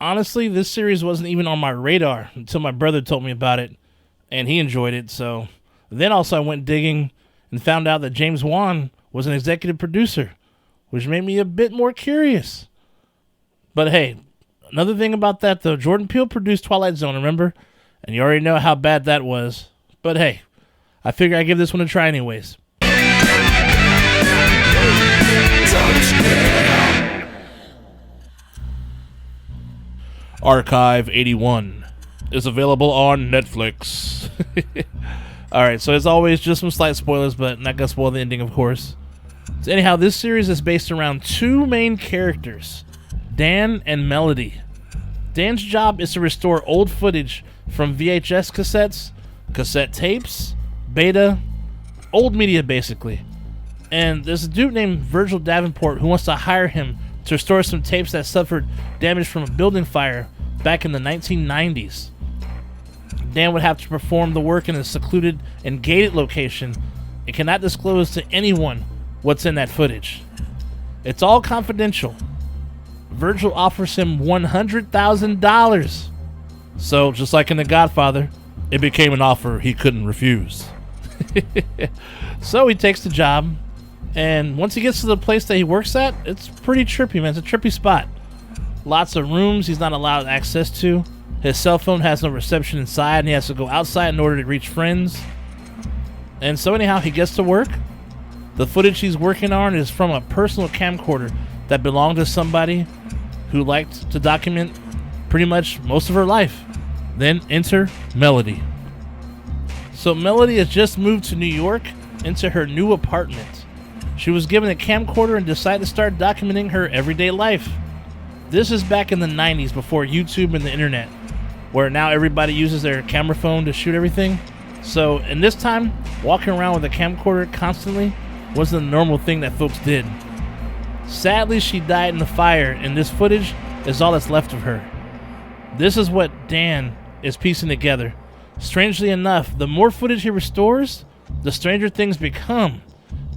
Honestly, this series wasn't even on my radar until my brother told me about it, and he enjoyed it. So then also I went digging and found out that James Wan was an executive producer, which made me a bit more curious. But hey, another thing about that though, Jordan Peele produced Twilight Zone, remember? And you already know how bad that was. But hey, I figure I'd give this one a try anyways. Archive 81 is available on Netflix. Alright, so as always, just some slight spoilers, but not gonna spoil the ending, of course. So anyhow, this series is based around two main characters, Dan and Melody. Dan's job is to restore old footage from VHS cassettes, cassette tapes, beta, old media basically. And there's a dude named Virgil Davenport who wants to hire him to restore some tapes that suffered damage from a building fire back in the 1990s. Dan would have to perform the work in a secluded and gated location and cannot disclose to anyone what's in that footage. It's all confidential. Virgil offers him $100,000. So, just like in The Godfather, it became an offer he couldn't refuse. So he takes the job, and once he gets to the place that he works at, it's pretty trippy, man. It's a trippy spot. Lots of rooms he's not allowed access to. His cell phone has no reception inside, and he has to go outside in order to reach friends. And so anyhow, he gets to work. The footage he's working on is from a personal camcorder that belonged to somebody who liked to document pretty much most of her life. Then enter Melody. So Melody has just moved to New York into her new apartment. She was given a camcorder and decided to start documenting her everyday life. This is back in the 90s before YouTube and the internet, where now everybody uses their camera phone to shoot everything. So in this time, walking around with a camcorder constantly wasn't a normal thing that folks did. Sadly, she died in the fire, and this footage is all that's left of her. This is what Dan is piecing together. Strangely enough, the more footage he restores, the stranger things become.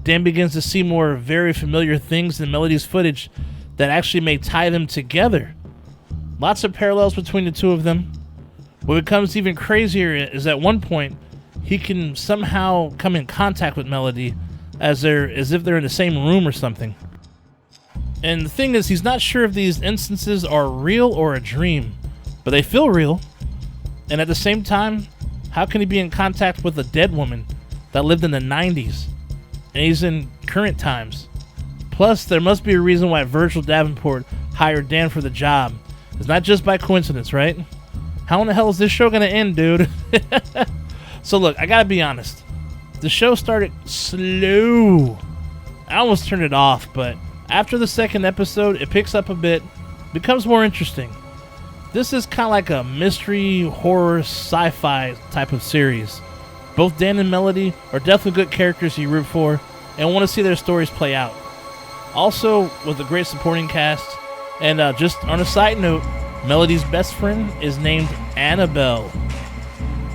Dan begins to see more very familiar things in Melody's footage that actually may tie them together. Lots of parallels between the two of them. What becomes even crazier is at one point, he can somehow come in contact with Melody as if they're in the same room or something. And the thing is, he's not sure if these instances are real or a dream, but they feel real. And at the same time, how can he be in contact with a dead woman that lived in the 90s? And he's in current times. Plus, there must be a reason why Virgil Davenport hired Dan for the job. It's not just by coincidence, right? How in the hell is this show gonna end, dude? So look, I gotta be honest. The show started slow. I almost turned it off, but after the second episode, it picks up a bit, becomes more interesting. This is kind of like a mystery, horror, sci-fi type of series. Both Dan and Melody are definitely good characters you root for and want to see their stories play out. Also, with a great supporting cast. And just on a side note, Melody's best friend is named Annabelle.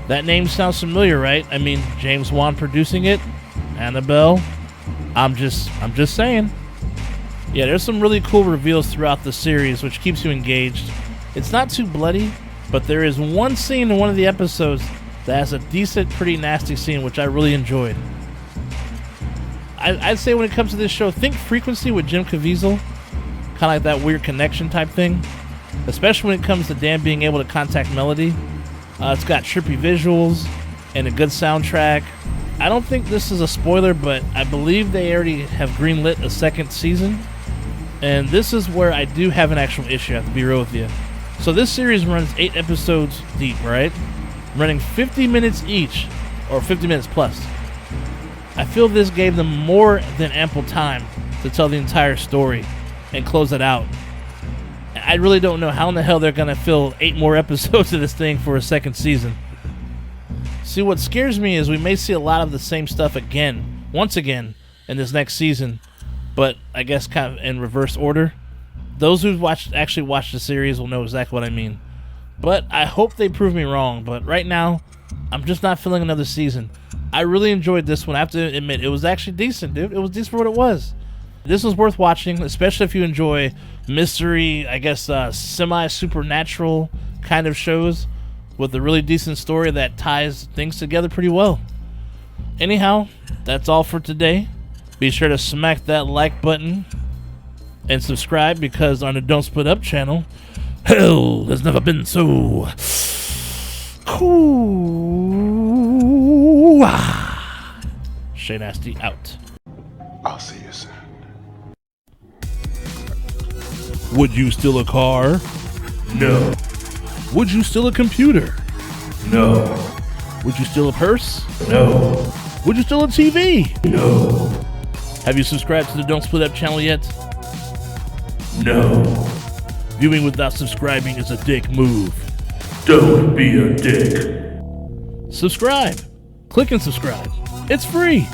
That name sounds familiar, right? I mean, James Wan producing it, Annabelle. I'm just saying. Yeah, there's some really cool reveals throughout the series, which keeps you engaged. It's not too bloody, but there is one scene in one of the episodes that has a decent, pretty nasty scene, which I really enjoyed. I'd say when it comes to this show, think Frequency with Jim Caviezel. Kind of like that weird connection type thing. Especially when it comes to Dan being able to contact Melody. It's got trippy visuals and a good soundtrack. I don't think this is a spoiler, but I believe they already have greenlit a second season. And this is where I do have an actual issue, I have to be real with you. So this series runs 8 episodes deep, right? Running 50 minutes each, or 50 minutes plus. I feel this gave them more than ample time to tell the entire story and close it out. I really don't know how in the hell they're going to fill 8 more episodes of this thing for a second season. See, what scares me is we may see a lot of the same stuff again, once again, in this next season, but I guess kind of in reverse order. Those who actually watched the series will know exactly what I mean. But I hope they prove me wrong, but right now, I'm just not feeling another season. I really enjoyed this one. I have to admit, it was actually decent, dude. It was decent for what it was. This was worth watching, especially if you enjoy mystery, I guess, semi-supernatural kind of shows with a really decent story that ties things together pretty well. Anyhow, that's all for today. Be sure to smack that like button and subscribe, because on the Don't Split Up channel, hell has never been so cool. Shay Nasty out. I'll see you soon. Would you steal a car? No. Would you steal a computer? No. Would you steal a purse? No. Would you steal a TV? No. Have you subscribed to the Don't Split Up channel yet? No. Viewing without subscribing is a dick move. Don't be a dick. Subscribe. Click and subscribe. It's free.